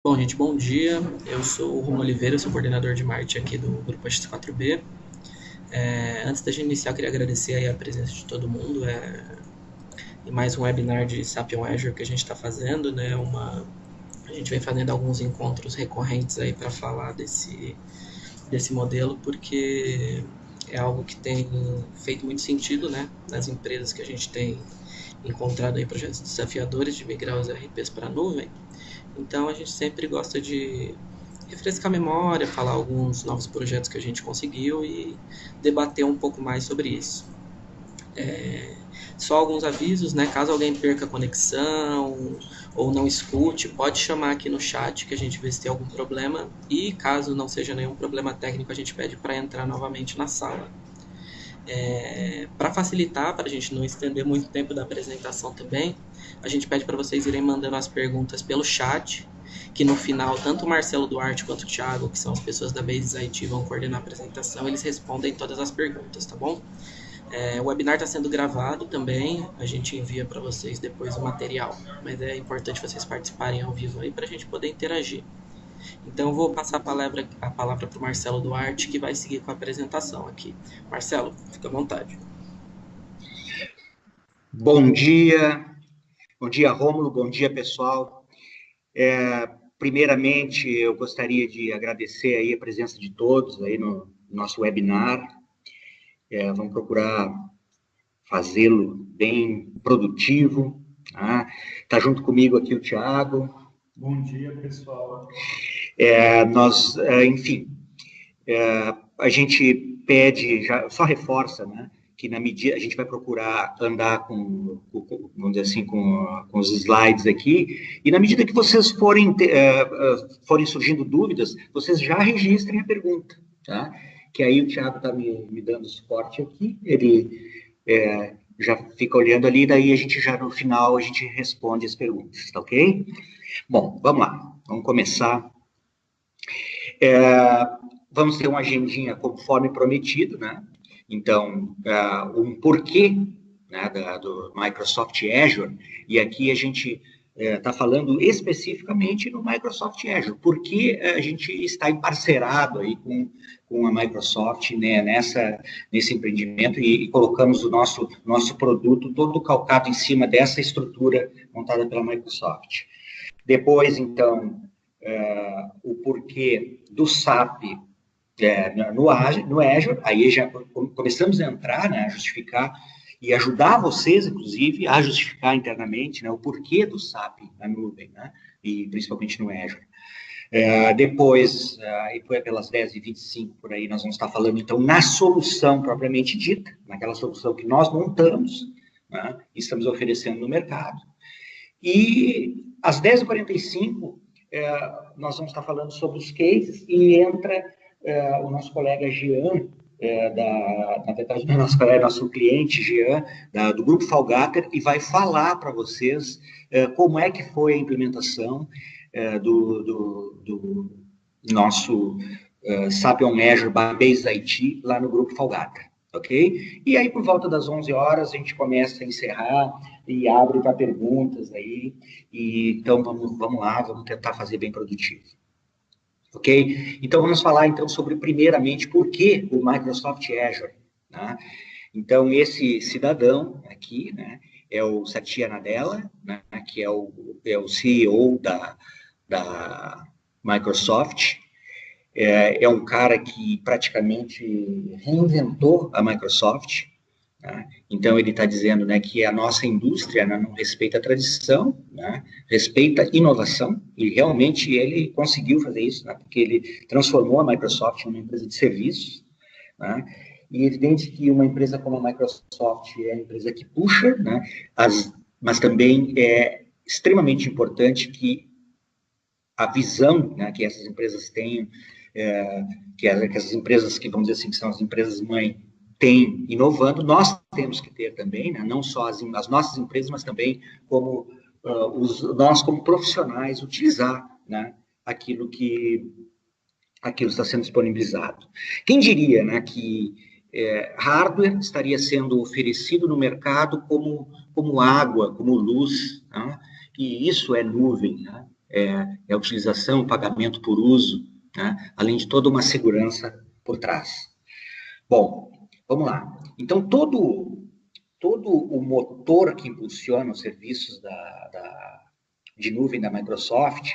Bom, gente, bom dia. Eu sou o Romulo Oliveira, sou coordenador de marketing aqui do Grupo X4B. Antes da gente iniciar, eu queria agradecer aí a presença de todo mundo em mais um webinar de SAP on Azure que a gente está fazendo, né? A gente vem fazendo alguns encontros recorrentes aí para falar desse modelo, porque é algo que tem feito muito sentido, né? Nas empresas que a gente tem encontrado aí projetos desafiadores de migrar os RPs para a nuvem. Então a gente sempre gosta de refrescar a memória, falar alguns novos projetos que a gente conseguiu e debater um pouco mais sobre isso. Só alguns avisos, né? Caso alguém perca a conexão ou não escute, pode chamar aqui no chat que a gente vê se tem algum problema e caso não seja nenhum problema técnico, a gente pede para entrar novamente na sala. Para facilitar, para a gente não estender muito tempo da apresentação também, a gente pede para vocês irem mandando as perguntas pelo chat, que no final, tanto o Marcelo Duarte quanto o Thiago, que são as pessoas da Basis IT, vão coordenar a apresentação, eles respondem todas as perguntas, tá bom? O webinar está sendo gravado também, a gente envia para vocês depois o material, mas é importante vocês participarem ao vivo aí para a gente poder interagir. Então, eu vou passar a palavra para o Marcelo Duarte, que vai seguir com a apresentação aqui. Marcelo, fica à vontade. Bom dia, Rômulo, bom dia, pessoal. Primeiramente, eu gostaria de agradecer aí a presença de todos aí no nosso webinar. Vamos procurar fazê-lo bem produtivo. Tá junto comigo aqui o Thiago. Bom dia, pessoal. A gente pede, só reforça, né, que na medida a gente vai procurar andar vamos dizer assim, com os slides aqui, e na medida que vocês forem surgindo dúvidas, vocês já registrem a pergunta, tá? Que aí o Thiago está me dando suporte aqui, ele já fica olhando ali, daí a gente já no final a gente responde as perguntas, tá ok? Bom, vamos lá, vamos começar. Vamos ter uma agendinha conforme prometido, né? Então, um porquê, né, do Microsoft Azure, e aqui a gente está falando especificamente no Microsoft Azure, porque a gente está emparcerado aí com a Microsoft, né, nesse empreendimento e colocamos o nosso produto todo calcado em cima dessa estrutura montada pela Microsoft. Depois, então, o porquê do SAP no Azure, aí já começamos a entrar, né, a justificar e ajudar vocês, inclusive, a justificar internamente, né, o porquê do SAP na nuvem, né, e principalmente no Azure. Depois, e foi pelas 10h25 por aí, nós vamos estar falando, então, na solução propriamente dita, naquela solução que nós montamos, né, e estamos oferecendo no mercado. E às 10h45, nós vamos estar falando sobre os cases e entra o nosso colega Jean, na verdade, nosso cliente Jean, do Grupo Falgater, e vai falar para vocês como é que foi a implementação do nosso SAP on Azure Basis IT lá no Grupo Falgater, ok? E aí, por volta das 11 horas, a gente começa a encerrar e abre para perguntas aí, então vamos lá, vamos tentar fazer bem produtivo. Ok? Então, vamos falar, então, sobre, primeiramente, por que o Microsoft Azure, né? Então, esse cidadão aqui, né, é o Satya Nadella, né, que é o CEO da Microsoft. É um cara que praticamente reinventou a Microsoft, né? Então, ele está dizendo, né, que a nossa indústria, né, não respeita a tradição, né, respeita a inovação, e realmente ele conseguiu fazer isso, né, porque ele transformou a Microsoft em uma empresa de serviços, né, e é evidente que uma empresa como a Microsoft é uma empresa que puxa, né, mas também é extremamente importante que a visão, né, que essas empresas tenham, que essas empresas que, vamos dizer assim, que são as empresas-mãe, tem inovando, nós temos que ter também, né, não só as nossas empresas, mas também como nós, como profissionais, utilizar, né, aquilo está sendo disponibilizado. Quem diria, né, que hardware estaria sendo oferecido no mercado como água, como luz, né, e isso é nuvem, né? a utilização, o pagamento por uso, né? Além de toda uma segurança por trás. Bom, vamos lá. Então, todo o motor que impulsiona os serviços de nuvem da Microsoft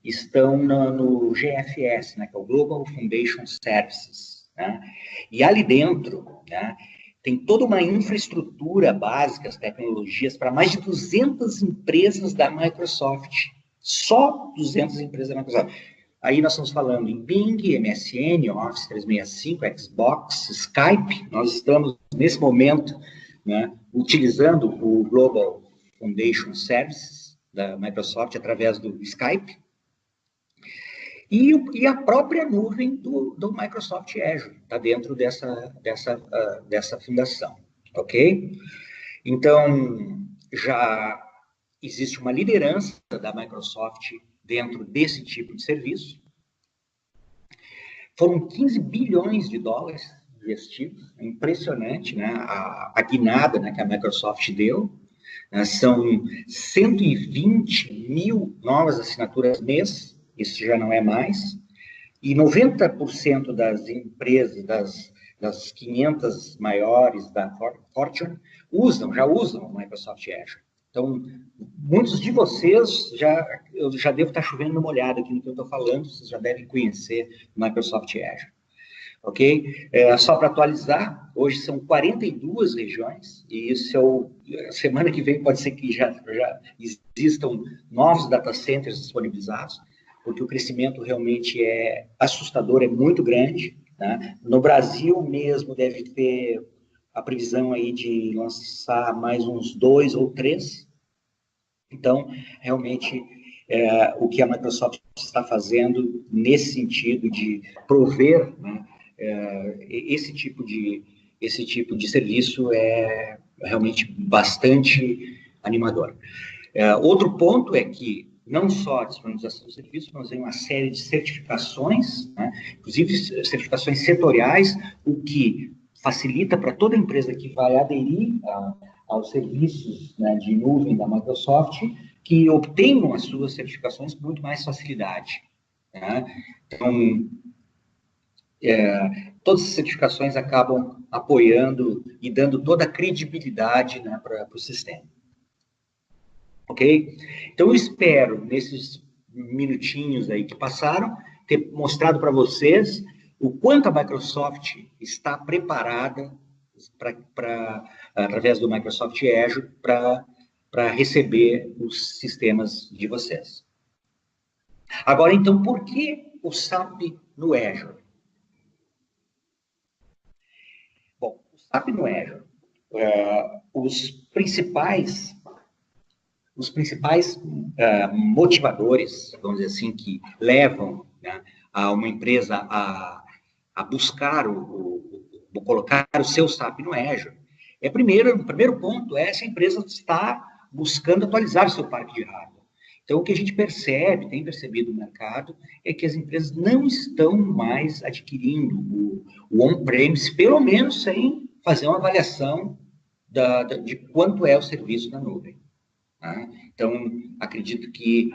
estão no GFS, né, que é o Global Foundation Services, né? E ali dentro, né, tem toda uma infraestrutura básica, as tecnologias, para mais de 200 empresas da Microsoft. Só 200 empresas da Microsoft. Aí nós estamos falando em Bing, MSN, Office 365, Xbox, Skype. Nós estamos, nesse momento, né, utilizando o Global Foundation Services da Microsoft através do Skype. E a própria nuvem do Microsoft Azure está dentro dessa fundação, ok? Então, já existe uma liderança da Microsoft dentro desse tipo de serviço. Foram 15 bilhões de dólares investidos, é impressionante, né? A guinada, né, que a Microsoft deu, né? São 120 mil novas assinaturas mês, isso já não é mais, e 90% das empresas, das 500 maiores da Fortune, já usam o Microsoft Azure. Então, muitos de vocês, eu já devo estar chovendo numa olhada aqui no que eu estou falando, vocês já devem conhecer o Microsoft Azure. Ok? Só para atualizar, hoje são 42 regiões, e isso semana que vem pode ser que já existam novos data centers disponibilizados, porque o crescimento realmente é assustador, é muito grande, né? No Brasil mesmo deve ter a previsão aí de lançar mais uns 2 ou 3. Então, realmente, o que a Microsoft está fazendo nesse sentido de prover, né, esse tipo de serviço é realmente bastante animador. Outro ponto é que não só a disponibilização do serviço, mas tem uma série de certificações, né, inclusive certificações setoriais, o que facilita para toda empresa que vai aderir aos serviços, né, de nuvem da Microsoft, que obtenham as suas certificações com muito mais facilidade, né? Então, todas as certificações acabam apoiando e dando toda a credibilidade, né, para o sistema. Ok? Então, eu espero, nesses minutinhos aí que passaram, ter mostrado para vocês o quanto a Microsoft está preparada através do Microsoft Azure, para receber os sistemas de vocês. Agora, então, por que o SAP no Azure? Bom, o SAP no Azure, os principais motivadores, vamos dizer assim, que levam, né, a uma empresa a buscar colocar o seu SAP no Azure, o primeiro ponto é se a empresa está buscando atualizar o seu parque de hardware. Então, o que a gente tem percebido no mercado, é que as empresas não estão mais adquirindo o on-premise, pelo menos sem fazer uma avaliação de quanto é o serviço na nuvem. Tá? Então, acredito que,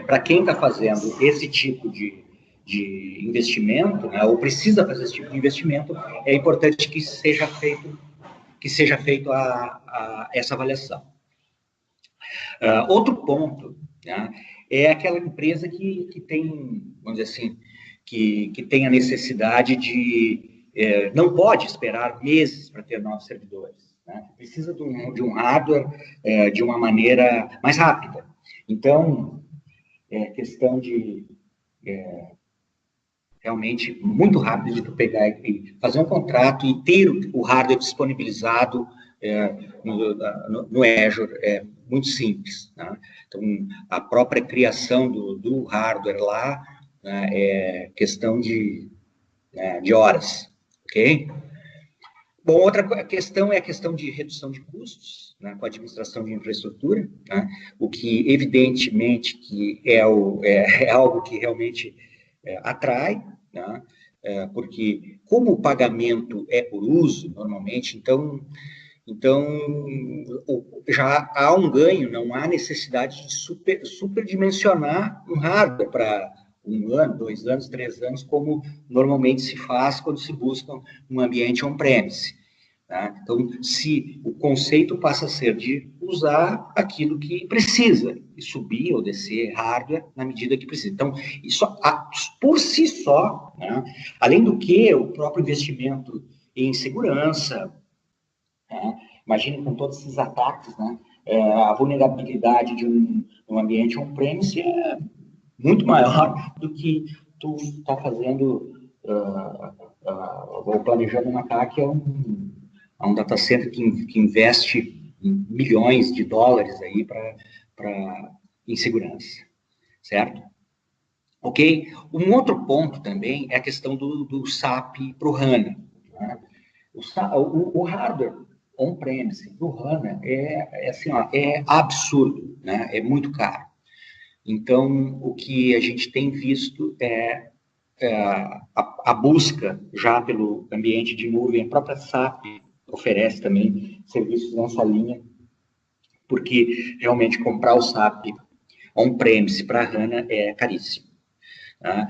para quem está fazendo esse tipo de investimento, né, ou precisa fazer esse tipo de investimento, é importante que seja feito essa avaliação. Outro ponto, né, é aquela empresa que tem, vamos dizer assim, que tem a necessidade não pode esperar meses para ter novos servidores, né? Precisa de um hardware de uma maneira mais rápida. Então, é questão de realmente muito rápido de tu pegar e fazer um contrato e ter o hardware disponibilizado no Azure, é muito simples, né? Então, a própria criação do hardware lá, né, é questão de horas, ok? Bom, outra questão é a questão de redução de custos, né, com a administração de infraestrutura, né, o que evidentemente que é algo que realmente atrai, né, porque como o pagamento é por uso, normalmente, então Então, já há um ganho, não há necessidade de superdimensionar um hardware para 1 ano, 2 anos, 3 anos, como normalmente se faz quando se busca um ambiente on-premise. Tá? Então, se o conceito passa a ser de usar aquilo que precisa, e subir ou descer hardware na medida que precisa. Então, isso por si só, né? Além do que o próprio investimento em segurança, né? Imagine com todos esses ataques, né? A vulnerabilidade de um ambiente on-premise é muito maior do que tu está fazendo ou planejando um ataque a um data center que investe milhões de dólares aí em segurança, certo? Ok? Um outro ponto também é a questão do SAP para o HANA. Né? O hardware on-premise do HANA assim, ó, é absurdo, né? É muito caro. Então, o que a gente tem visto é a busca já pelo ambiente de nuvem. A própria SAP oferece também serviços nessa linha, porque realmente comprar o SAP on-premise para a HANA é caríssimo. Tá?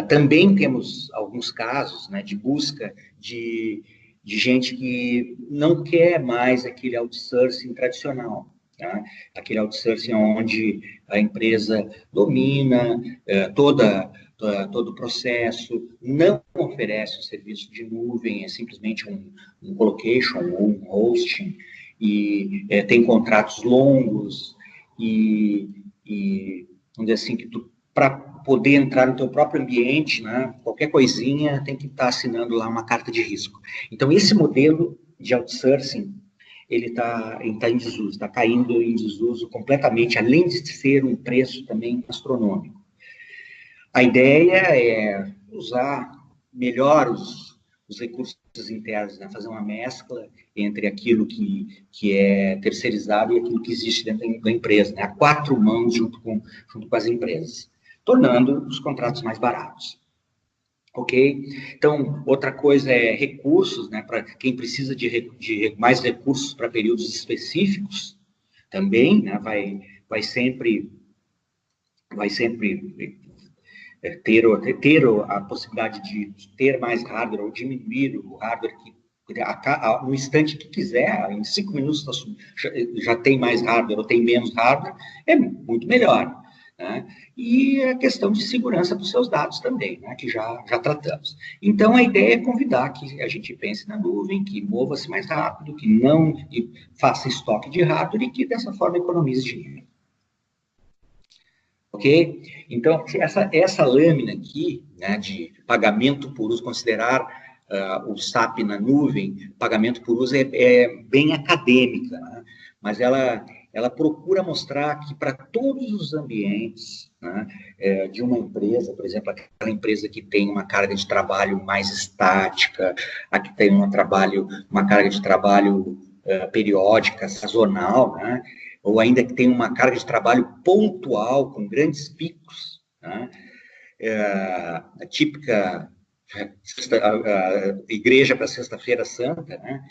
Também temos alguns casos, né, de busca de gente que não quer mais aquele outsourcing tradicional. Tá? Aquele outsourcing onde a empresa domina todo o processo, não oferece o serviço de nuvem, é simplesmente um colocation ou um hosting, e tem contratos longos, e vamos dizer assim, que para poder entrar no teu próprio ambiente, né, qualquer coisinha tem que estar assinando lá uma carta de risco. Então, esse modelo de outsourcing, ele está em desuso, está caindo em desuso completamente, além de ser um preço também astronômico. A ideia é usar melhor os recursos internos, né? Fazer uma mescla entre aquilo que é terceirizado e aquilo que existe dentro da empresa, né? A quatro mãos junto com as empresas, tornando os contratos mais baratos. Ok? Então, outra coisa é recursos, né? Para quem precisa de mais recursos para períodos específicos, também, né? Vai sempre ter a possibilidade de ter mais hardware ou diminuir o hardware no instante que quiser, em 5 minutos já tem mais hardware ou tem menos hardware, é muito melhor. Né? E a questão de segurança dos seus dados também, né? Que já tratamos. Então, a ideia é convidar que a gente pense na nuvem, que mova-se mais rápido, que faça estoque de hardware e que, dessa forma, economize dinheiro. Ok? Então, essa lâmina aqui, né, de pagamento por uso, considerar o SAP na nuvem, pagamento por uso é bem acadêmica, né? Mas ela procura mostrar que para todos os ambientes, né, de uma empresa, por exemplo, aquela empresa que tem uma carga de trabalho mais estática, a que tem uma carga de trabalho periódica, sazonal, né? Ou ainda que tem uma carga de trabalho pontual, com grandes picos, né? A típica igreja para Sexta-feira Santa, né?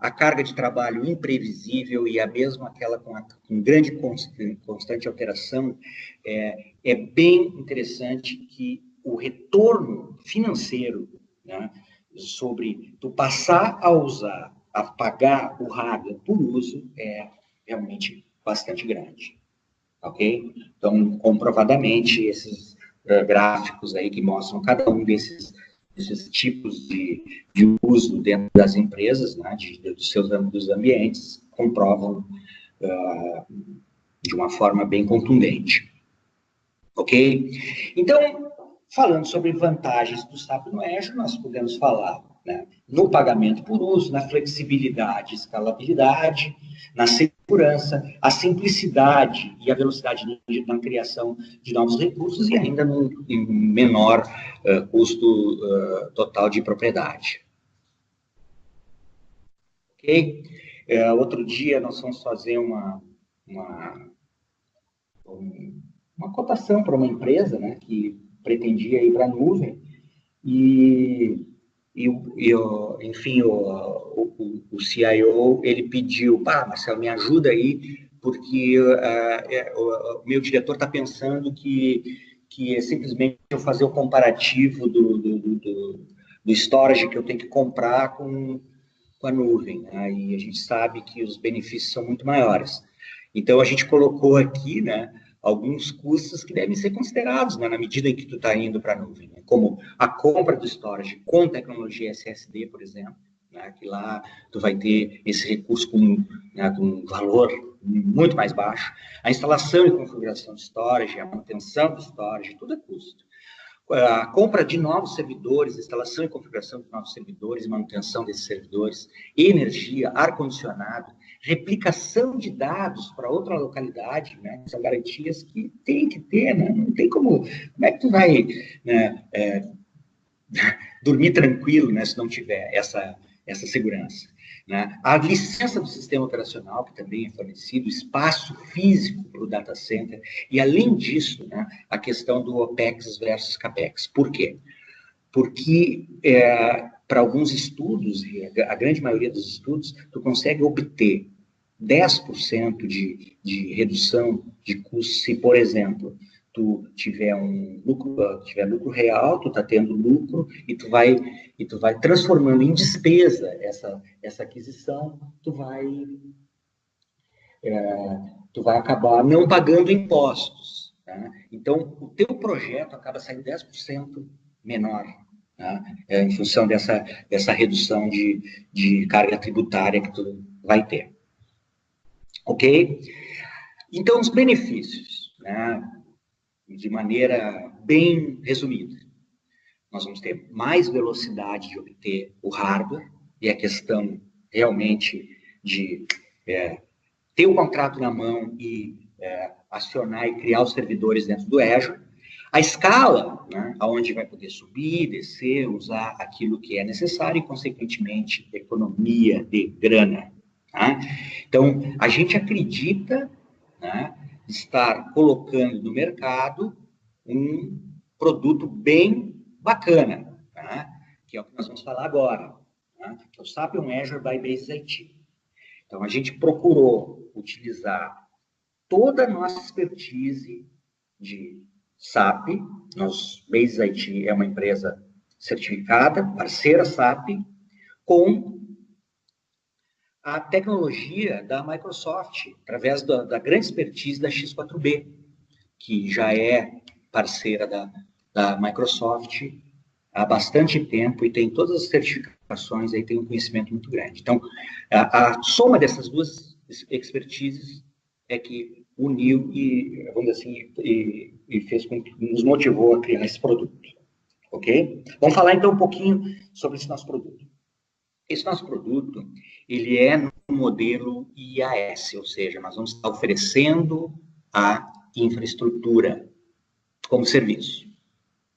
A carga de trabalho imprevisível e a mesma aquela com grande constante alteração, é bem interessante que o retorno financeiro, né, sobre tu passar a pagar o hardware por uso é realmente bastante grande, ok? Então, comprovadamente, esses gráficos aí que mostram cada um desses tipos de uso dentro das empresas, né, dos ambientes, comprovam de uma forma bem contundente, ok? Então, falando sobre vantagens do SAP no Azure, nós podemos falar, né, no pagamento por uso, na flexibilidade e escalabilidade, na segurança, a simplicidade e a velocidade na criação de novos recursos e ainda em menor custo total de propriedade. Ok? Outro dia nós vamos fazer uma cotação para uma empresa, né, que pretendia ir para a nuvem e enfim, o CIO, ele pediu, Marcelo, me ajuda aí, porque o meu diretor está pensando que é simplesmente eu fazer o comparativo do storage que eu tenho que comprar com a nuvem, né? E a gente sabe que os benefícios são muito maiores. Então, a gente colocou aqui, né, alguns custos que devem ser considerados, né, na medida em que tu está indo para a nuvem, né, como a compra do storage com tecnologia SSD, por exemplo, né, que lá tu vai ter esse recurso né, com um valor muito mais baixo, a instalação e configuração de storage, a manutenção do storage, tudo é custo. A compra de novos servidores, instalação e configuração de novos servidores, manutenção desses servidores, energia, ar-condicionado, replicação de dados para outra localidade, né? São garantias que tem que ter, né? Não tem como é que tu vai, né, dormir tranquilo, né, se não tiver essa segurança, né? A licença do sistema operacional, que também é fornecido, espaço físico para o data center, e além disso, né, a questão do OPEX versus CAPEX. Por quê? Porque para alguns estudos, e a grande maioria dos estudos, tu consegue obter 10% de redução de custo se, por exemplo, tu tiver lucro real, tu está tendo lucro e tu vai transformando em despesa essa aquisição, tu vai acabar não pagando impostos, tá? Então, o teu projeto acaba saindo 10% menor, tá? Em função dessa redução de carga tributária que tu vai ter. Ok? Então, os benefícios, né? De maneira bem resumida. Nós vamos ter mais velocidade de obter o hardware, e a questão realmente de ter o contrato na mão e acionar e criar os servidores dentro do Azure. A escala, né, onde vai poder subir, descer, usar aquilo que é necessário e, consequentemente, economia de grana. Tá? Então, a gente acredita, né, estar colocando no mercado um produto bem bacana, tá? Que é o que nós vamos falar agora, tá? Que é o Sapion Azure by Basis IT. Então, a gente procurou utilizar toda a nossa expertise de SAP. Basis IT é uma empresa certificada, parceira SAP, com a tecnologia da Microsoft, através da grande expertise da X4B, que já é parceira da Microsoft há bastante tempo e tem todas as certificações, aí tem um conhecimento muito grande. Então, a soma dessas duas expertises é que uniu e, vamos dizer assim, e fez com que nos motivou a criar esse produto. Ok? Vamos falar então um pouquinho sobre esse nosso produto. Esse nosso produto, ele é no modelo IaaS, ou seja, nós vamos estar oferecendo a infraestrutura como serviço,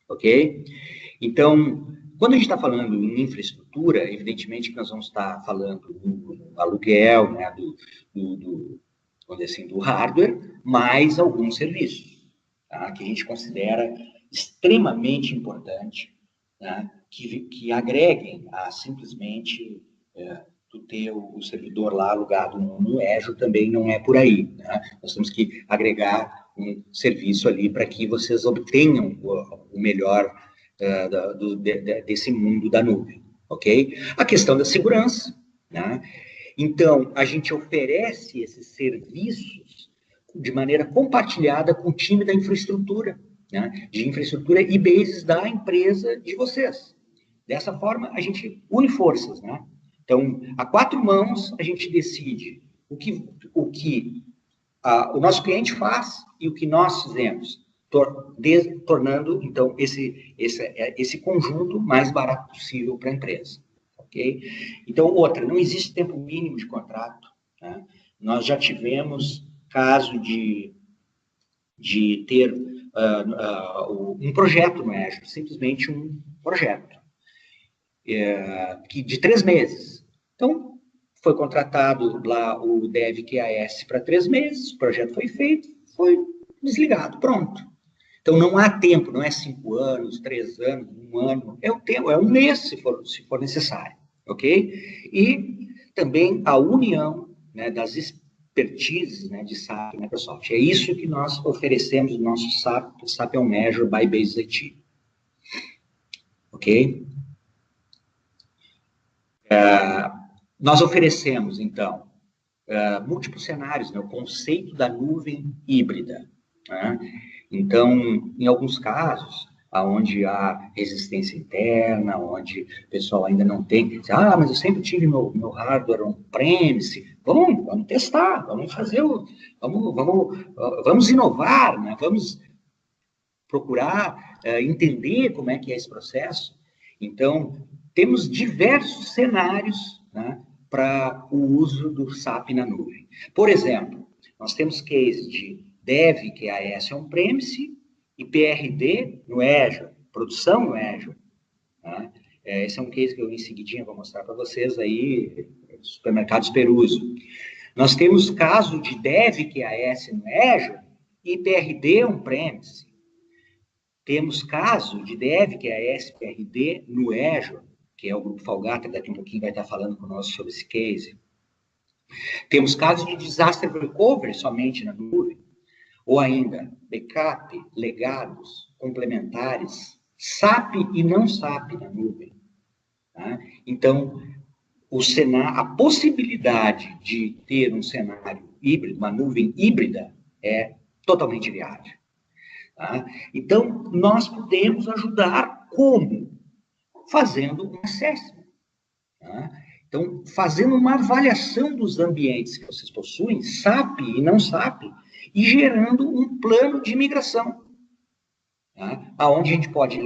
ok? Então, quando a gente está falando em infraestrutura, evidentemente que nós vamos estar falando do aluguel, né, vamos dizer assim, do hardware, mais alguns serviços, tá, que a gente considera extremamente importante, né, que agreguem a simplesmente tu ter o servidor lá alugado no Azure, também não é por aí, né? Nós temos que agregar um serviço ali para que vocês obtenham o melhor desse mundo da nuvem, ok? A questão da segurança, né? Então, a gente oferece esses serviços de maneira compartilhada com o time da infraestrutura, né? De infraestrutura e bases da empresa de vocês. Dessa forma, a gente une forças, né? Então, a quatro mãos, a gente decide o que o nosso cliente faz e o que nós fizemos, tornando, então, esse conjunto mais barato possível para a empresa. Ok? Então, outra, não existe tempo mínimo de contrato. Né? Nós já tivemos caso de ter um projeto no Azure, simplesmente um projeto, de 3 meses. Então, foi contratado lá o Dev QAS para 3 meses, o projeto foi feito, foi desligado, pronto. Então, não há tempo, não é 5 anos, 3 anos, 1 ano, é o tempo, é um mês, se for necessário, ok? E também a união, né, das expertises, né, de SAP e Microsoft. É isso que nós oferecemos no nosso SAP on Azure by Basis IT. Ok? Nós oferecemos, então, múltiplos cenários, né, o conceito da nuvem híbrida. Né? Então, em alguns casos, onde há resistência interna, onde o pessoal ainda não tem, mas eu sempre tive meu hardware on-premise, vamos testar, vamos fazer, vamos inovar, né? Vamos procurar entender como é que é esse processo. Então, temos diversos cenários, né, para o uso do SAP na nuvem. Por exemplo, nós temos case de Dev, que é AS on-premise, e PRD no Azure, produção no Azure. Né? Esse é um case que eu, em seguidinha, vou mostrar para vocês aí, supermercados Peruso. Nós temos caso de Dev, que é AS no Azure, e PRD on-premise. Temos caso de Dev, que é a SPRD, no Azure, que é o Grupo Falgata, daqui a pouquinho vai estar falando conosco sobre esse case. Temos casos de Disaster Recovery somente na nuvem, ou ainda backup, legados, complementares, SAP e não SAP na nuvem. Tá? Então, a possibilidade de ter um cenário híbrido, uma nuvem híbrida, é totalmente viável. Tá? Então, nós podemos ajudar como? Fazendo um assessment. Tá? Então, fazendo uma avaliação dos ambientes que vocês possuem, SAP e não SAP, e gerando um plano de migração. Tá? Onde a gente pode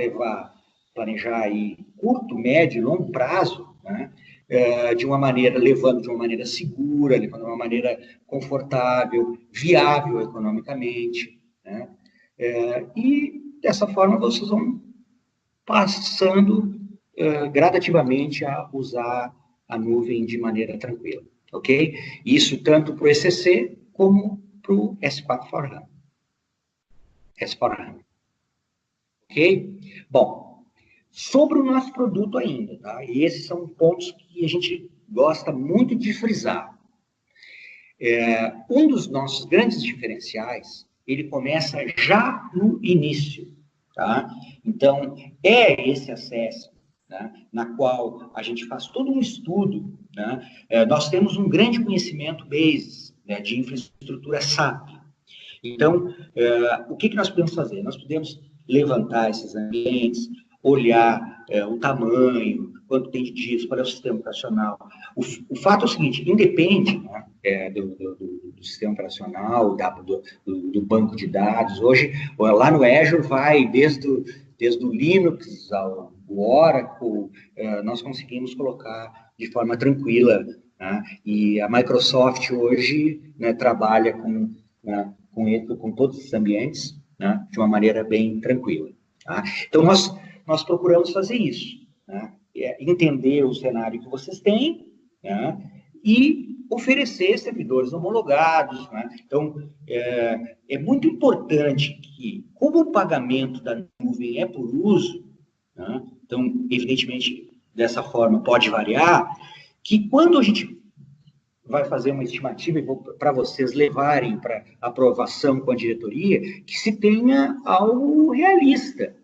planejar aí curto, médio e longo prazo, né? Levando de uma maneira segura, levando de uma maneira confortável, viável economicamente, né? E dessa forma vocês vão passando gradativamente a usar a nuvem de maneira tranquila, ok? Isso tanto para o ECC como para o S4HANA. S4HANA. Ok? Bom, sobre o nosso produto ainda, tá? E esses são pontos que a gente gosta muito de frisar. Um dos nossos grandes diferenciais, ele começa já no início, tá? Então, é esse acesso, né, na qual a gente faz todo um estudo, né? Nós temos um grande conhecimento basis, né, de infraestrutura SAP. Então, o que nós podemos fazer? Nós podemos levantar esses ambientes, olhar o tamanho, quanto tem de dias, qual é o sistema operacional. O fato é o seguinte, independe, né, do sistema operacional, do banco de dados. Hoje, lá no Azure, vai desde o Linux ao Oracle, nós conseguimos colocar de forma tranquila. Né? E a Microsoft hoje, né, trabalha com todos os ambientes, né, de uma maneira bem tranquila. Tá? Então, nós procuramos fazer isso, né? Entender o cenário que vocês têm, né, e oferecer servidores homologados. Né? Então, é muito importante que, como o pagamento da nuvem é por uso, né, então, evidentemente, dessa forma pode variar, que quando a gente vai fazer uma estimativa para vocês levarem para aprovação com a diretoria, que se tenha algo realista.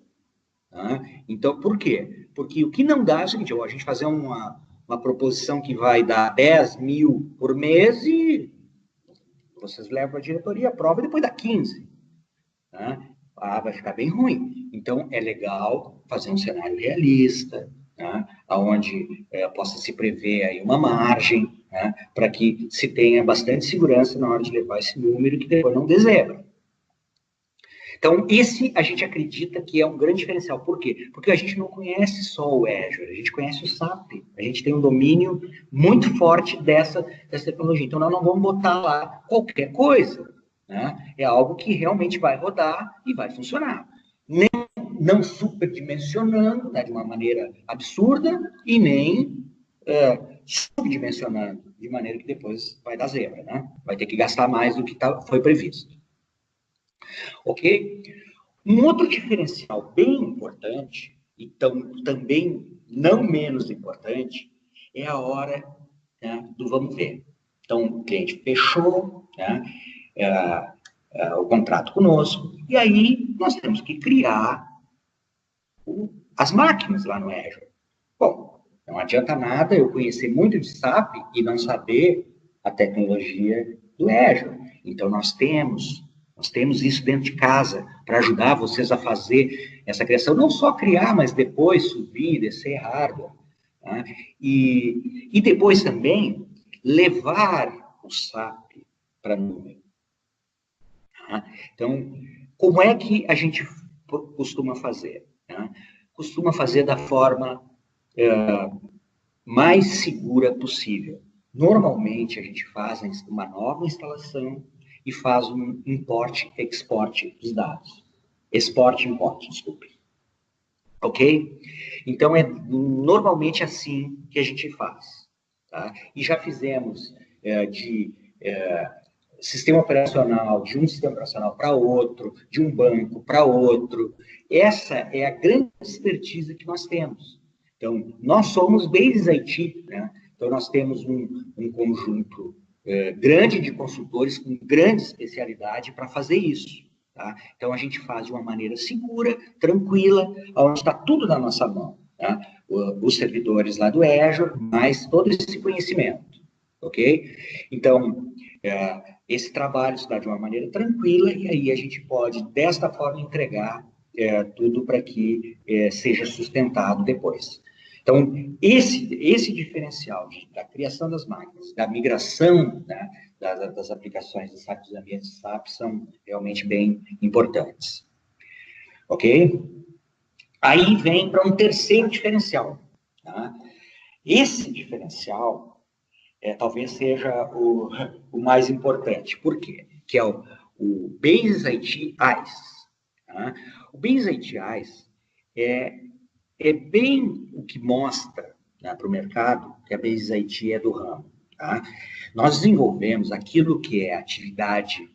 Tá? Então, por quê? Porque o que não dá é o seguinte, a gente fazer uma proposição que vai dar 10 mil por mês e vocês levam a diretoria, aprova e depois dá 15. Tá? Vai ficar bem ruim. Então, é legal fazer um cenário realista, tá? Onde possa se prever aí uma margem, né, para que se tenha bastante segurança na hora de levar esse número que depois não dê zero. Então, esse a gente acredita que é um grande diferencial. Por quê? Porque a gente não conhece só o Azure, a gente conhece o SAP. A gente tem um domínio muito forte dessa tecnologia. Então, nós não vamos botar lá qualquer coisa. Né? É algo que realmente vai rodar e vai funcionar. Não superdimensionando, né, de uma maneira absurda, e nem subdimensionando, de maneira que depois vai dar zebra. Né? Vai ter que gastar mais do que foi previsto. Ok? Um outro diferencial bem importante, e também não menos importante, é a hora, né, do vamos ver. Então, o cliente fechou, né, o contrato conosco, e aí nós temos que criar as máquinas lá no Azure. Bom, não adianta nada eu conhecer muito de SAP e não saber a tecnologia do Azure. Então, nós temos isso dentro de casa para ajudar vocês a fazer essa criação, não só criar, mas depois subir, descer hardware. Tá? E depois também levar o SAP para a nuvem. Tá? Então, como é que a gente costuma fazer? Tá? Costuma fazer da forma mais segura possível. Normalmente, a gente faz uma nova instalação e faz um import, export dos dados. Export, import, desculpe. Ok? Então, é normalmente assim que a gente faz. Tá? E já fizemos sistema operacional, de um sistema operacional para outro, de um banco para outro. Essa é a grande expertise que nós temos. Então, nós somos Basis IT, né? Então, nós temos um conjunto grande de consultores com grande especialidade para fazer isso. Tá? Então, a gente faz de uma maneira segura, tranquila, onde está tudo na nossa mão. Tá? Os servidores lá do Azure, mais todo esse conhecimento. Ok? Então, esse trabalho se dá de uma maneira tranquila e aí a gente pode, desta forma, entregar tudo para que seja sustentado depois. Então, esse diferencial da criação das máquinas, da migração, né, das aplicações de SAP, dos ambientes de SAP, são realmente bem importantes. Ok? Aí vem para um terceiro diferencial. Tá? Esse diferencial talvez seja o mais importante. Por quê? Que é o Basis IT IaaS. Tá? O Basis IT IaaS é bem o que mostra, né, para o mercado que a Basis IT é do ramo. Tá? Nós desenvolvemos aquilo que é atividade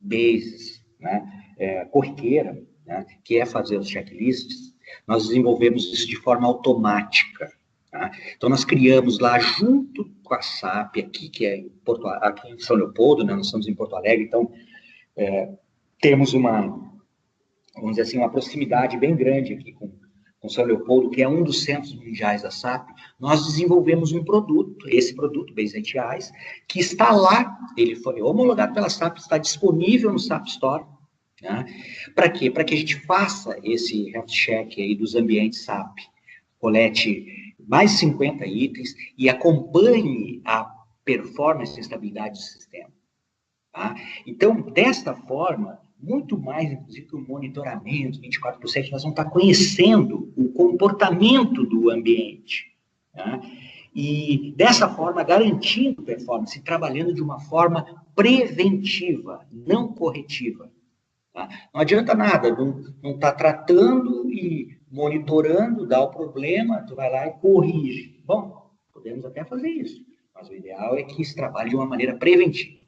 Basis, né, corriqueira, né, que é fazer os checklists. Nós desenvolvemos isso de forma automática. Tá? Então, nós criamos lá, junto com a SAP, aqui, que é aqui em São Leopoldo, né, nós estamos em Porto Alegre, então temos vamos dizer assim, uma proximidade bem grande aqui com São Leopoldo, que é um dos centros mundiais da SAP. Nós desenvolvemos um produto, esse produto, Basis IT IaaS, que está lá, ele foi homologado pela SAP, está disponível no SAP Store. Né? Para quê? Para que a gente faça esse health check aí dos ambientes SAP, colete mais 50 itens e acompanhe a performance e estabilidade do sistema. Tá? Então, desta forma, muito mais, inclusive, que o monitoramento 24/7, nós vamos estar conhecendo o comportamento do ambiente. Tá? E, dessa forma, garantindo performance, trabalhando de uma forma preventiva, não corretiva. Tá? Não adianta nada, não está tratando e monitorando, dá o problema, tu vai lá e corrige. Bom, podemos até fazer isso, mas o ideal é que se trabalhe de uma maneira preventiva.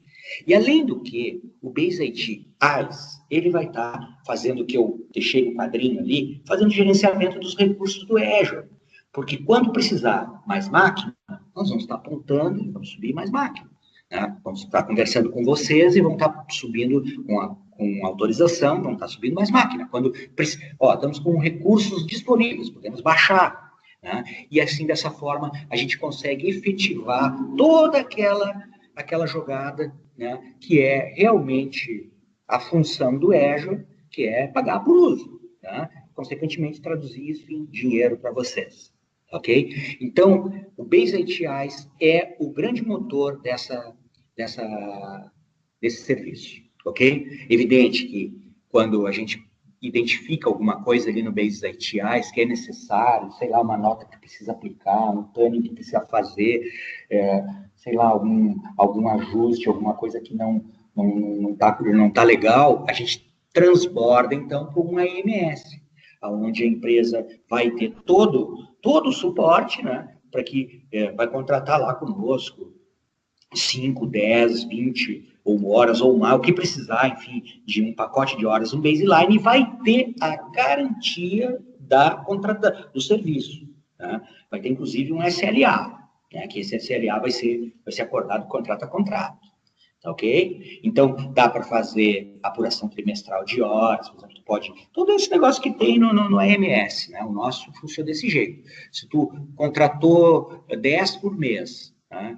E além do que, o Basis IT IaaS, ele vai estar fazendo o que eu deixei no quadrinho ali, fazendo gerenciamento dos recursos do Azure. Porque quando precisar mais máquina, nós vamos estar apontando e vamos subir mais máquina. Né? Vamos estar conversando com vocês e vamos estar subindo com autorização, vamos estar subindo mais máquina. Quando estamos com recursos disponíveis, podemos baixar. Né? E assim, dessa forma, a gente consegue efetivar toda aquela jogada, né, que é realmente a função do Azure, que é pagar por uso. Tá? Consequentemente, traduzir isso em dinheiro para vocês. Ok? Então, o Basis IT IaaS é o grande motor desse serviço. Ok? Evidente que quando a gente identifica alguma coisa ali no Basis IT IaaS que é necessário, sei lá, uma nota que precisa aplicar, um planning que precisa fazer, sei lá, algum ajuste, alguma coisa que não tá legal, a gente transborda, então, para uma AMS, onde a empresa vai ter todo o suporte, né, para que vai contratar lá conosco 5, 10, 20 ou horas ou mais, o que precisar, enfim, de um pacote de horas, um baseline, e vai ter a garantia do serviço. Tá? Vai ter, inclusive, um SLA, né? Que esse SLA vai ser acordado contrato a contrato. Tá, ok? Então, dá para fazer apuração trimestral de horas, por exemplo, tu pode... Todo esse negócio que tem no AMS, né? O nosso funciona desse jeito. Se tu contratou 10 por mês, tá?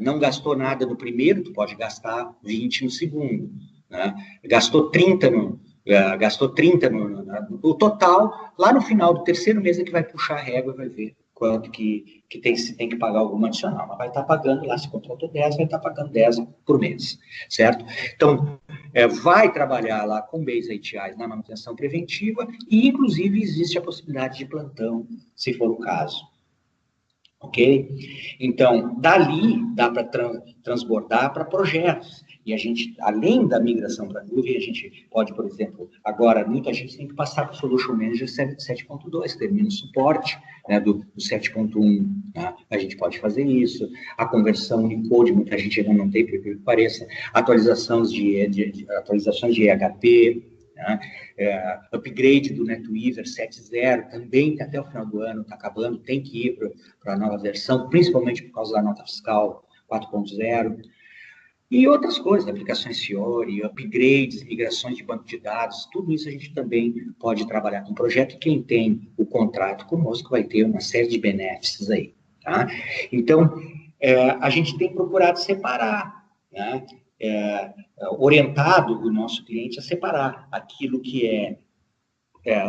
Não gastou nada no primeiro, tu pode gastar 20 no segundo. Né? Gastou 30 no total, lá no final do terceiro mês é que vai puxar a régua e vai ver quanto se tem que pagar alguma adicional. Mas vai estar pagando lá, se contratou 10, vai estar pagando 10 por mês, certo? Então, vai trabalhar lá com Base ATIs na manutenção preventiva e, inclusive, existe a possibilidade de plantão, se for o caso. Ok? Então, dali dá para transbordar para projetos. E a gente, além da migração para a nuvem, a gente pode, por exemplo, agora, muita gente tem que passar para o Solution Manager 7.2, termina o suporte, né, do 7.1. Né? A gente pode fazer isso. A conversão Unicode, muita gente ainda não tem, por que pareça. Atualizações de EHP, né? Upgrade do NetWeaver 7.0 também, que até o final do ano está acabando, tem que ir para a nova versão, principalmente por causa da nota fiscal 4.0. E outras coisas, aplicações Fiori, upgrades, migrações de banco de dados, tudo isso a gente também pode trabalhar com o projeto. E quem tem o contrato conosco vai ter uma série de benefícios aí. Tá? Então, a gente tem procurado separar, né? Orientado o nosso cliente a separar aquilo que é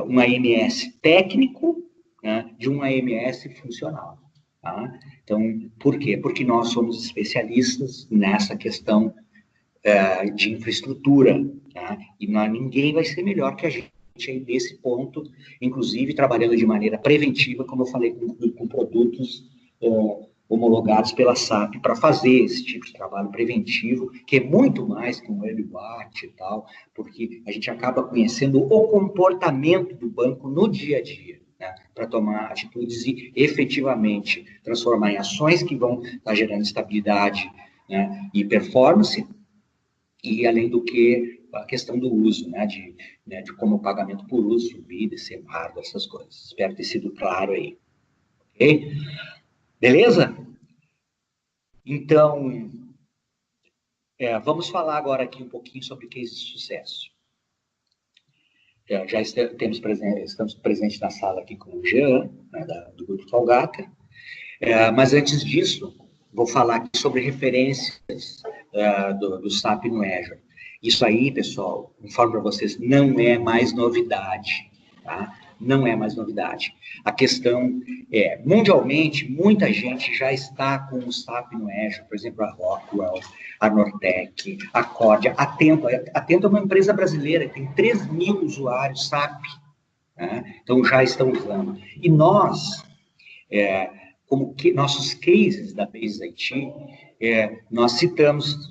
um AMS técnico, né, de um AMS funcional. Tá? Então, por quê? Porque nós somos especialistas nessa questão de infraestrutura, tá? E ninguém vai ser melhor que a gente aí nesse ponto, inclusive trabalhando de maneira preventiva, como eu falei, com produtos homologados pela SAP para fazer esse tipo de trabalho preventivo, que é muito mais que um LWAT e tal, porque a gente acaba conhecendo o comportamento do banco no dia a dia, né, para tomar atitudes e efetivamente transformar em ações que vão estar gerando estabilidade, né, e performance, e além do que a questão do uso, né, de como o pagamento por uso subir, descer hardware, essas coisas. Espero ter sido claro aí. Ok? Beleza? Então, vamos falar agora aqui um pouquinho sobre cases de sucesso. Já estamos presentes na sala aqui com o Jean, né, do Grupo Falgata. Mas antes disso, vou falar aqui sobre referências do SAP no Azure. Isso aí, pessoal, informo para vocês, não é mais novidade, tá? Não é mais novidade. A questão mundialmente, muita gente já está com o SAP no Azure, por exemplo, a Rockwell, a Nortec, a Cordia, a Atento. A Atento é uma empresa brasileira, tem 3 mil usuários SAP, né? Então já estão usando. E nós, nossos cases da Base IT, nós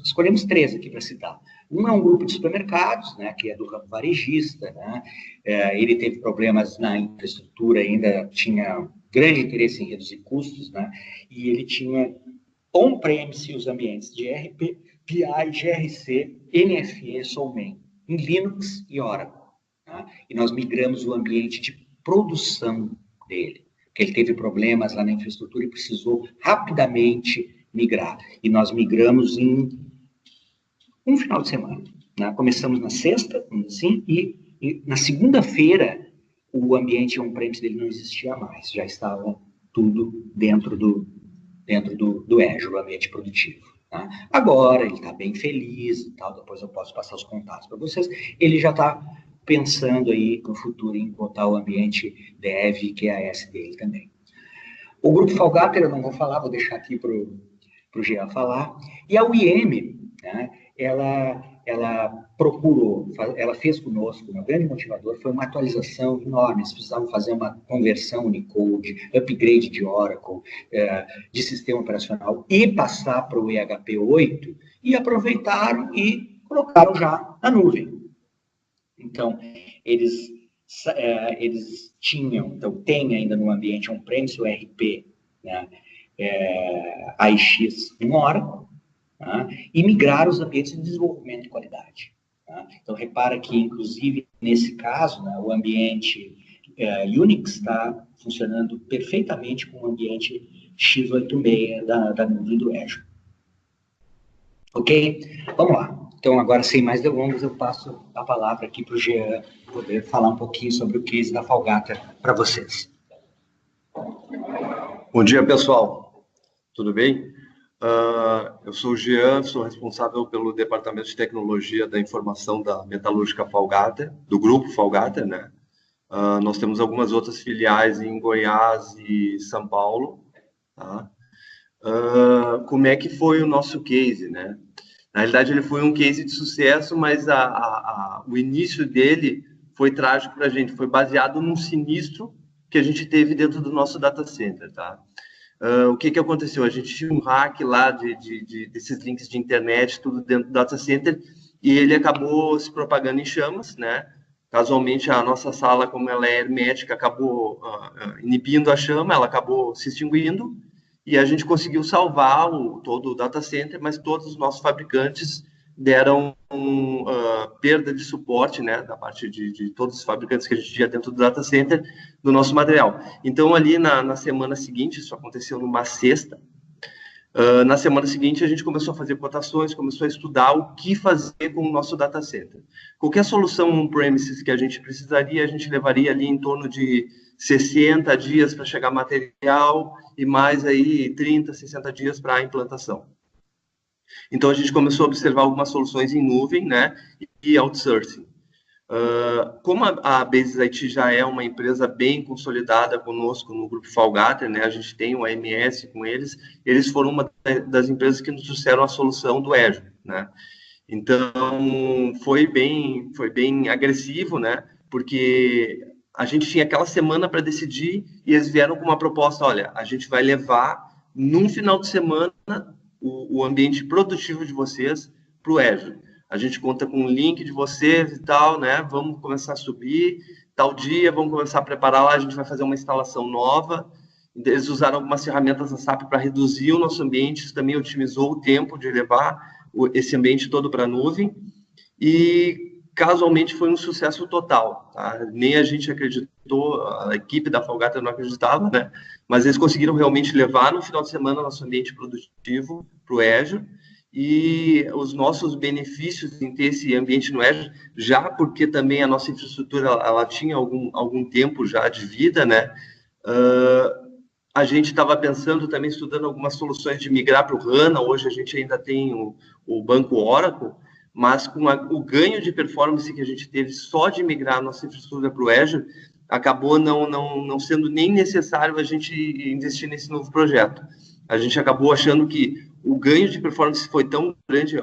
escolhemos 3 aqui para citar. Um é um grupo de supermercados, né, que é do ramo varejista, né, ele teve problemas na infraestrutura, ainda tinha grande interesse em reduzir custos, né, e ele tinha on-premise os ambientes de ERP, PI, GRC, NFE, Solman, em Linux e Oracle. Tá? E nós migramos o ambiente de produção dele, porque ele teve problemas lá na infraestrutura e precisou rapidamente migrar. E nós migramos em um final de semana. Né? Começamos na sexta, assim, e na segunda-feira o ambiente on-premise dele não existia mais, já estava tudo dentro do Azure, o ambiente produtivo. Tá? Agora ele está bem feliz e tal, depois eu posso passar os contatos para vocês. Ele já está pensando aí no futuro em botar o ambiente dev, QAS dele também. O Grupo Falgata, eu não vou falar, vou deixar aqui para o Jean falar. E a UIM, né, ela procurou, ela fez conosco, um grande motivador, foi uma atualização enorme, eles precisavam fazer uma conversão Unicode, upgrade de Oracle, de sistema operacional, e passar para o EHP 8, e aproveitaram e colocaram já na nuvem. Então, eles tinham, então tem ainda no ambiente on-premise o ERP, né, AIX em Oracle, tá? E migrar os ambientes de desenvolvimento de qualidade. Tá? Então, repara que, inclusive, nesse caso, né, o ambiente Unix está funcionando perfeitamente com o ambiente x86 da nuvem do Azure. Ok? Vamos lá. Então, agora, sem mais delongas, eu passo a palavra aqui para o Jean poder falar um pouquinho sobre o case da Falgata para vocês. Bom dia, pessoal. Tudo bem? Eu sou o Jean, sou responsável pelo Departamento de Tecnologia da Informação da Metalúrgica Falgata, do Grupo Falgata, né? Nós temos algumas outras filiais em Goiás e São Paulo, tá? Como é que foi o nosso case, né? Na realidade, ele foi um case de sucesso, mas o início dele foi trágico para a gente. Foi baseado num sinistro que a gente teve dentro do nosso data center, tá? O que aconteceu? A gente tinha um hack lá desses links de internet, tudo dentro do data center, e ele acabou se propagando em chamas, né? Casualmente, a nossa sala, como ela é hermética, acabou inibindo a chama, ela acabou se extinguindo, e a gente conseguiu salvar todo o data center, mas todos os nossos fabricantes deram perda de suporte, né, da parte de todos os fabricantes que a gente tinha dentro do data center, do nosso material. Então, ali na semana seguinte, isso aconteceu numa sexta, na semana seguinte a gente começou a fazer cotações, começou a estudar o que fazer com o nosso data center. Qualquer solução on-premises que a gente precisaria, a gente levaria ali em torno de 60 dias para chegar material e mais aí 30, 60 dias para a implantação. Então, a gente começou a observar algumas soluções em nuvem, né, e outsourcing. Como a Basis IT já é uma empresa bem consolidada conosco no Grupo Falgata, né, a gente tem o AMS com eles, eles foram uma das empresas que nos trouxeram a solução do Azure, né. Então, foi bem agressivo, né, porque a gente tinha aquela semana para decidir e eles vieram com uma proposta, olha, a gente vai levar num final de semana o ambiente produtivo de vocês para o Azure. A gente conta com o link de vocês e tal, né? Vamos começar a subir, tal dia, vamos começar a preparar lá, a gente vai fazer uma instalação nova. Eles usaram algumas ferramentas da SAP para reduzir o nosso ambiente, isso também otimizou o tempo de levar esse ambiente todo para a nuvem. E casualmente foi um sucesso total, tá? Nem a gente acreditou, a equipe da Falgata não acreditava, né? Mas eles conseguiram realmente levar no final de semana nosso ambiente produtivo para o Azure, e os nossos benefícios em ter esse ambiente no Azure, já porque também a nossa infraestrutura ela tinha algum tempo já de vida, né? A gente estava pensando também, estudando algumas soluções de migrar para o HANA. Hoje a gente ainda tem o banco Oracle, mas com o ganho de performance que a gente teve só de migrar a nossa infraestrutura para o Azure, acabou não sendo nem necessário a gente investir nesse novo projeto. A gente acabou achando que o ganho de performance foi tão grande,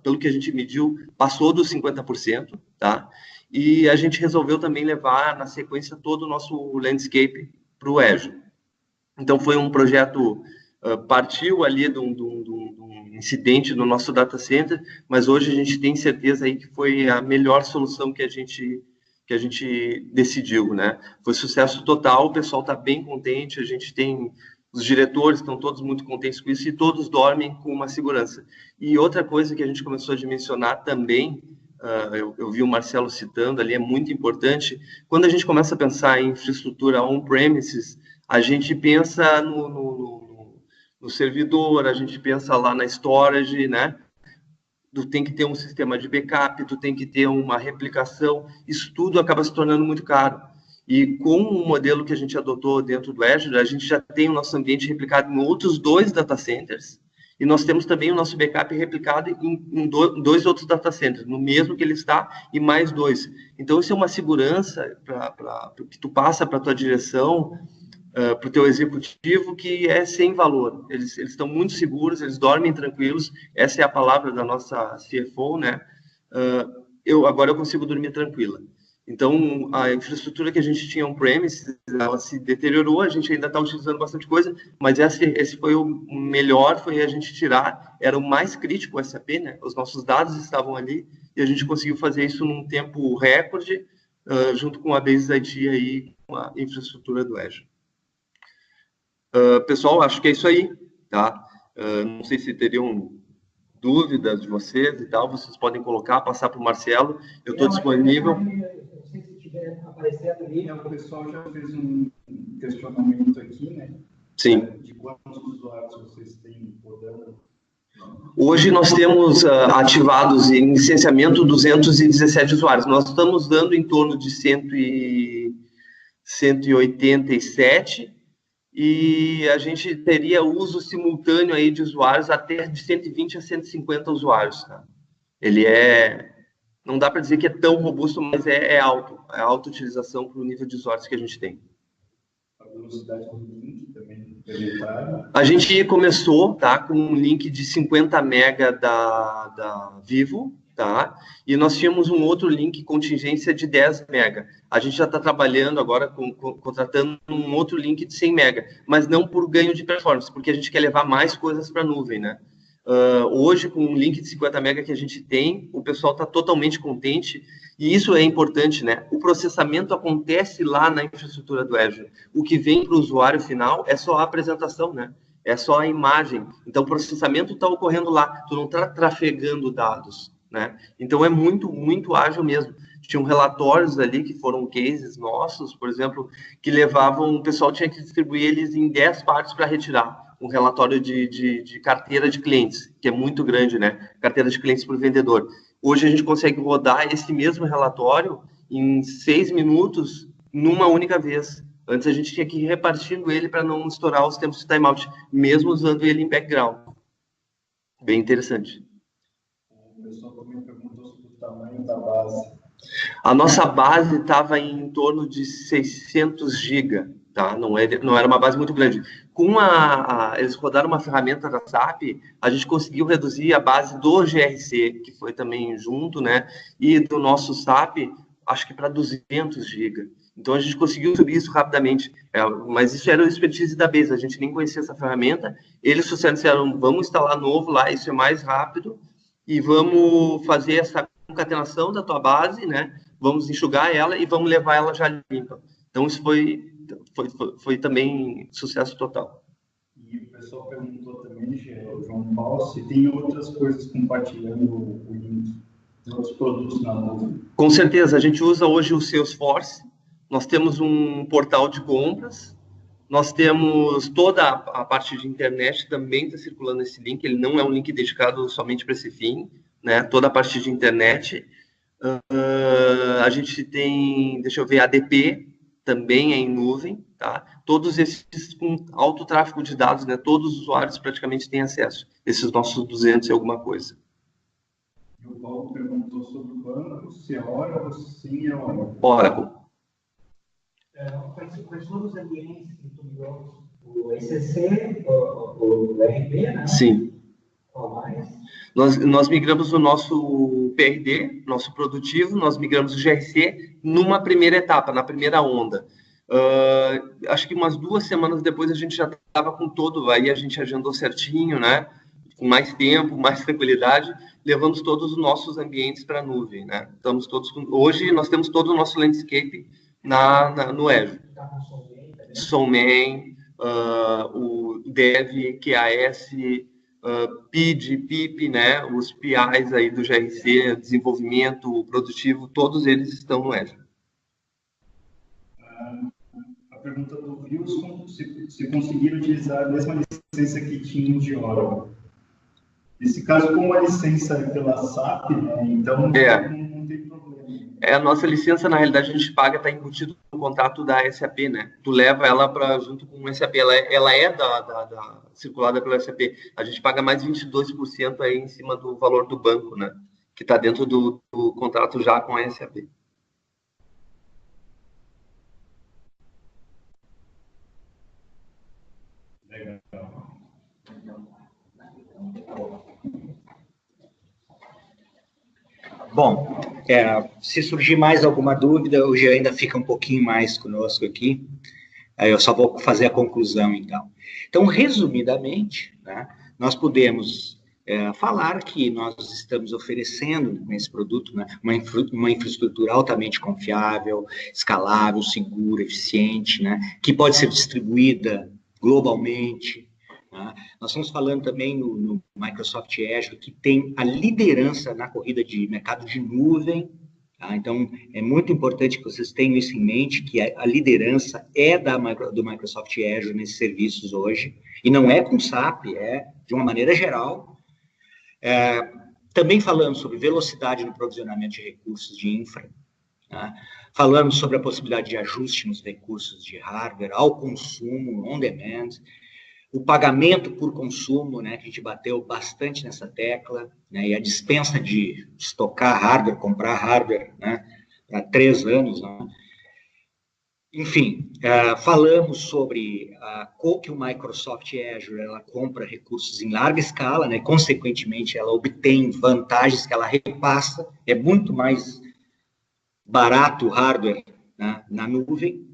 pelo que a gente mediu, passou dos 50%, tá? E a gente resolveu também levar, na sequência, todo o nosso landscape para o Azure. Então, foi um projeto, partiu ali de um incidente no nosso data center, mas hoje a gente tem certeza aí que foi a melhor solução que a gente decidiu, né? Foi sucesso total, o pessoal está bem contente, a gente tem, os diretores estão todos muito contentes com isso e todos dormem com uma segurança. E outra coisa que a gente começou a dimensionar também, eu vi o Marcelo citando ali, é muito importante, quando a gente começa a pensar em infraestrutura on-premises, a gente pensa no servidor, a gente pensa lá na storage, né? Tu tem que ter um sistema de backup, tu tem que ter uma replicação, isso tudo acaba se tornando muito caro. E com o modelo que a gente adotou dentro do Azure, a gente já tem o nosso ambiente replicado em outros 2 data centers, e nós temos também o nosso backup replicado em 2 outros data centers, no mesmo que ele está, e mais 2. Então, isso é uma segurança que tu passa para a tua direção, para o teu executivo, que é sem valor. Eles estão muito seguros, eles dormem tranquilos, essa é a palavra da nossa CFO, né? Agora eu consigo dormir tranquila. Então, a infraestrutura que a gente tinha on-premise, ela se deteriorou, a gente ainda está utilizando bastante coisa, mas esse foi o melhor, foi a gente tirar, era o mais crítico o SAP, né? Os nossos dados estavam ali, e a gente conseguiu fazer isso num tempo recorde, junto com a Basis IT aí, com a infraestrutura do Azure. Pessoal, acho que é isso aí, tá? Não sei se teriam dúvidas de vocês e tal, vocês podem colocar, passar para o Marcelo, eu estou disponível. Não sei se estiver aparecendo ali. O pessoal já fez um questionamento aqui, né? Sim. De quantos usuários vocês têm rodando? Hoje nós temos ativados em licenciamento 217 usuários. Nós estamos dando em torno de 187 e a gente teria uso simultâneo aí de usuários até de 120 a 150 usuários. Tá? Ele não dá para dizer que é tão robusto, mas é alto. É alta utilização para o nível de usuários que a gente tem. A velocidade do link também. A gente começou, tá, com um link de 50 mega da Vivo, tá? E nós tínhamos um outro link contingência de 10 mega. A gente já está trabalhando agora contratando um outro link de 100 mega, mas não por ganho de performance, porque a gente quer levar mais coisas para a nuvem, né? Hoje, com um link de 50 mega que a gente tem, o pessoal está totalmente contente, e isso é importante, né? O processamento acontece lá na infraestrutura do Azure. O que vem para o usuário final é só a apresentação, né? É só a imagem. Então, o processamento está ocorrendo lá, tu não está trafegando dados, né? Então, é muito, muito ágil mesmo. Tinham relatórios ali que foram cases nossos, por exemplo, que levavam, o pessoal tinha que distribuir eles em 10 partes para retirar um relatório de carteira de clientes, que é muito grande, né? Carteira de clientes por vendedor. Hoje a gente consegue rodar esse mesmo relatório em 6 minutos numa única vez. Antes a gente tinha que ir repartindo ele para não estourar os tempos de timeout, mesmo usando ele em background. Bem interessante. O pessoal também perguntou sobre o tamanho da base. A nossa base estava em torno de 600 GB, tá? Não era uma base muito grande. Eles rodaram uma ferramenta da SAP, a gente conseguiu reduzir a base do GRC, que foi também junto, né? E do nosso SAP, acho que para 200 GB. Então, a gente conseguiu subir isso rapidamente. Mas isso era o expertise da Base, a gente nem conhecia essa ferramenta. Eles disseram, vamos instalar novo lá, isso é mais rápido, e vamos fazer essa concatenação da tua base, né? Vamos enxugar ela e vamos levar ela já limpa. Então, isso foi também sucesso total. E o pessoal perguntou também, o João Paulo, se tem outras coisas compartilhando o link, outros produtos na nuvem. Com certeza, a gente usa hoje o Salesforce, nós temos um portal de compras, nós temos toda a parte de internet, também está circulando esse link, ele não é um link dedicado somente para esse fim, né? Toda a parte de internet. A gente tem, deixa eu ver, ADP, também é em nuvem, tá? Todos esses com alto tráfego de dados, né? Todos os usuários praticamente têm acesso. Esses nossos 200 e alguma coisa. O Paulo perguntou sobre o banco, se é Oracle, sim é Oracle. Oracle. Quais foram os ambientes que tu migrou? O ECC, o RP, né? Sim. Qual mais? Nós migramos o nosso PRD, nosso produtivo, nós migramos o GRC numa primeira etapa, na primeira onda. Acho que umas 2 semanas depois a gente já estava com todo, aí a gente agendou certinho, né? Com mais tempo, mais tranquilidade, levamos todos os nossos ambientes para a nuvem, né? Hoje nós temos todo o nosso landscape no Azure. Soulman, o Dev, QAS, PID, PIP, né? Os PIs aí do GRC, desenvolvimento produtivo, todos eles estão no Azure. A pergunta do Wilson, se conseguiram utilizar a mesma licença que tinham de Oracle. Nesse caso, como a licença é pela SAP, né? Então não tem problema. A nossa licença, na realidade, a gente paga, está embutido no contrato da SAP, né? Tu leva ela junto com o SAP, ela é circulada pela SAP. A gente paga mais 22% aí em cima do valor do banco, né? Que está dentro do contrato já com a SAP. Legal. Bom, se surgir mais alguma dúvida, hoje ainda fica um pouquinho mais conosco aqui. Aí eu só vou fazer a conclusão, então. Então, resumidamente, né, nós podemos falar que nós estamos oferecendo nesse produto, né, uma infraestrutura altamente confiável, escalável, segura, eficiente, né, que pode ser distribuída globalmente, Tá? Nós estamos falando também no Microsoft Azure, que tem a liderança na corrida de mercado de nuvem. Tá? Então, é muito importante que vocês tenham isso em mente, que a liderança é do Microsoft Azure nesses serviços hoje, e não é com SAP, é de uma maneira geral. Também falamos sobre velocidade no provisionamento de recursos de infra. Tá? Falamos sobre a possibilidade de ajuste nos recursos de hardware, ao consumo, on demand, o pagamento por consumo, né, que a gente bateu bastante nessa tecla, né, e a dispensa de estocar hardware, comprar hardware, né, para 3 anos. Né. Enfim, falamos sobre que o Microsoft Azure ela compra recursos em larga escala, né, consequentemente, ela obtém vantagens que ela repassa, é muito mais barato o hardware, né, na nuvem.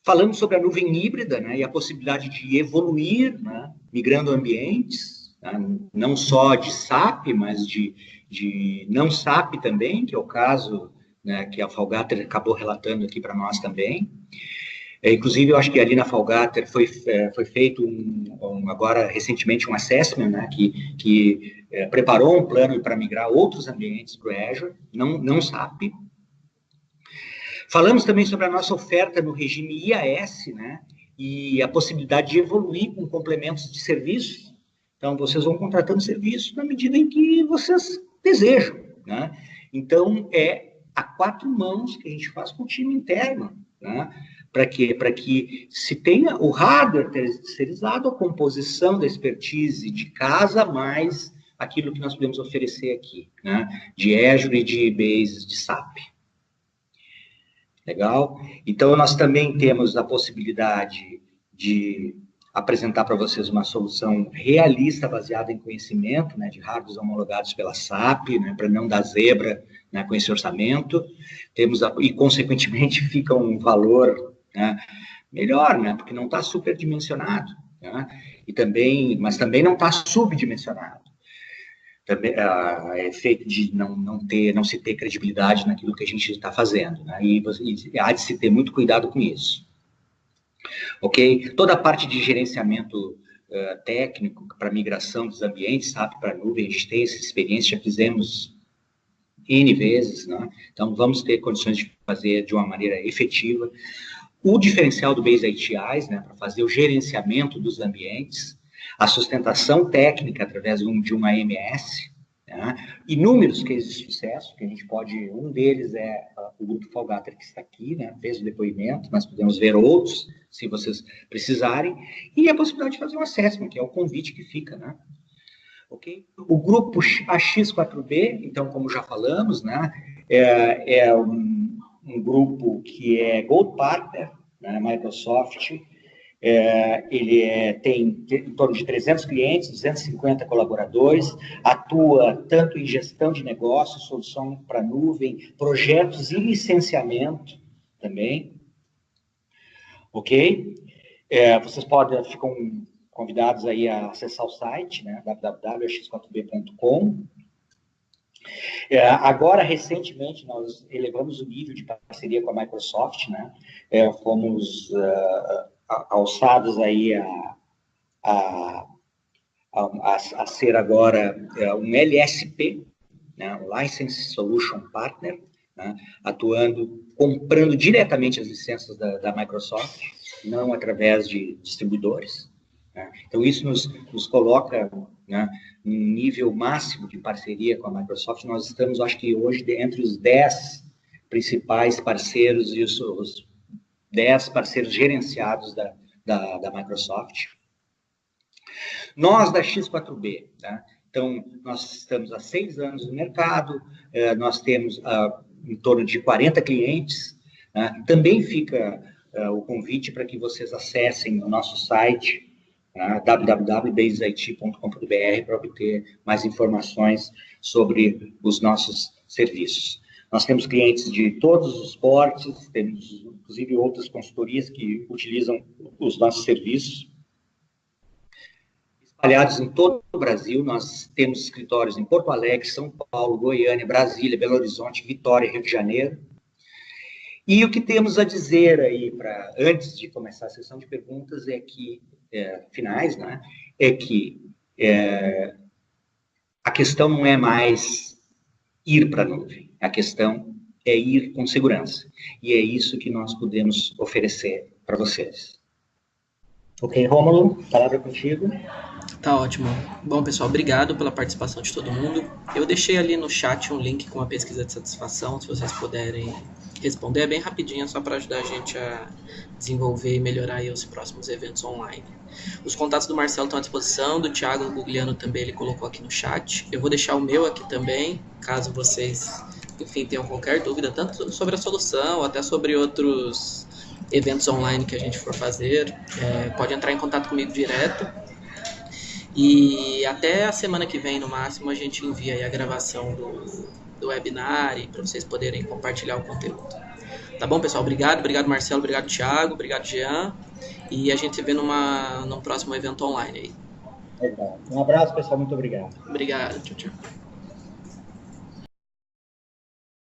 Falamos sobre a nuvem híbrida, né, e a possibilidade de evoluir, né, migrando ambientes, tá, não só de SAP, mas de não SAP também, que é o caso, né, que a Falgater acabou relatando aqui para nós também. Inclusive, eu acho que ali na Falgater foi feito agora recentemente um assessment, né, que preparou um plano para migrar outros ambientes para o Azure, não SAP. Falamos também sobre a nossa oferta no regime IaaS, né, e a possibilidade de evoluir com complementos de serviços. Então, vocês vão contratando serviços na medida em que vocês desejam, né? Então, é a 4 mãos que a gente faz com o time interno, né? Para quê? Para que se tenha o hardware terceirizado, a composição da expertise de casa, mais aquilo que nós podemos oferecer aqui, né? De Azure e de bases de SAP. Legal? Então, nós também temos a possibilidade de apresentar para vocês uma solução realista, baseada em conhecimento, né, de hardwares homologados pela SAP, né, para não dar zebra, né, com esse orçamento. E, consequentemente, fica um valor, né, melhor, né, porque não está superdimensionado, né, mas também não está subdimensionado. Também é efeito de não se ter credibilidade naquilo que a gente está fazendo, né? E há de se ter muito cuidado com isso. Ok? Toda a parte de gerenciamento técnico para migração dos ambientes, SAP para nuvem, a gente tem essa experiência, já fizemos N vezes, né? Então vamos ter condições de fazer de uma maneira efetiva. O diferencial do Base ATIs, né, para fazer o gerenciamento dos ambientes, a sustentação técnica através de um AMS, né? Inúmeros cases de sucesso, que a gente pode, um deles é o Grupo Falgater, que está aqui, né, fez o depoimento, mas podemos ver outros, se vocês precisarem, e a possibilidade de fazer um assessment, que é o convite que fica, né? Okay? O Grupo AX4B, então, como já falamos, né, é um grupo que é Gold Partner, né, Microsoft. Ele tem em torno de 300 clientes, 250 colaboradores, atua tanto em gestão de negócios, solução para nuvem, projetos e licenciamento também. Ok? Vocês ficam convidados aí a acessar o site, né, www.x4b.com. Agora, recentemente, nós elevamos o nível de parceria com a Microsoft, né? Fomos alçados aí a ser agora um LSP, né, um License Solution Partner, né, comprando diretamente as licenças da Microsoft, não através de distribuidores. Né? Então, isso nos coloca, né, um nível máximo de parceria com a Microsoft. Nós estamos, acho que hoje, entre os 10 principais parceiros e os 10 parceiros gerenciados da Microsoft. Nós, da X4B, tá? Então, nós estamos há 6 anos no mercado, nós temos em torno de 40 clientes, né? Também fica o convite para que vocês acessem o nosso site, www.baseit.com.br, para obter mais informações sobre os nossos serviços. Nós temos clientes de todos os portes, temos inclusive outras consultorias que utilizam os nossos serviços. Espalhados em todo o Brasil, nós temos escritórios em Porto Alegre, São Paulo, Goiânia, Brasília, Belo Horizonte, Vitória, Rio de Janeiro. E o que temos a dizer aí, antes de começar a sessão de perguntas, é que finais, né, é que a questão não é mais ir para a nuvem, a questão é ir com segurança. E é isso que nós podemos oferecer para vocês. Ok, Rômulo, palavra contigo. Tá ótimo. Bom, pessoal, obrigado pela participação de todo mundo. Eu deixei ali no chat um link com a pesquisa de satisfação, se vocês puderem responder. É bem rapidinho, só para ajudar a gente a desenvolver e melhorar aí os próximos eventos online. Os contatos do Marcelo estão à disposição, do Thiago Gugliano também ele colocou aqui no chat. Eu vou deixar o meu aqui também, caso vocês, enfim, tenham qualquer dúvida, tanto sobre a solução, ou até sobre outros eventos online que a gente for fazer. Pode entrar em contato comigo direto. E até a semana que vem, no máximo, a gente envia aí a gravação do webinar para vocês poderem compartilhar o conteúdo. Tá bom, pessoal? Obrigado Marcelo, obrigado Thiago, obrigado Jean. E a gente se vê num próximo evento online aí. Legal. Um abraço, pessoal. Muito obrigado. Obrigado. Tchau, tchau.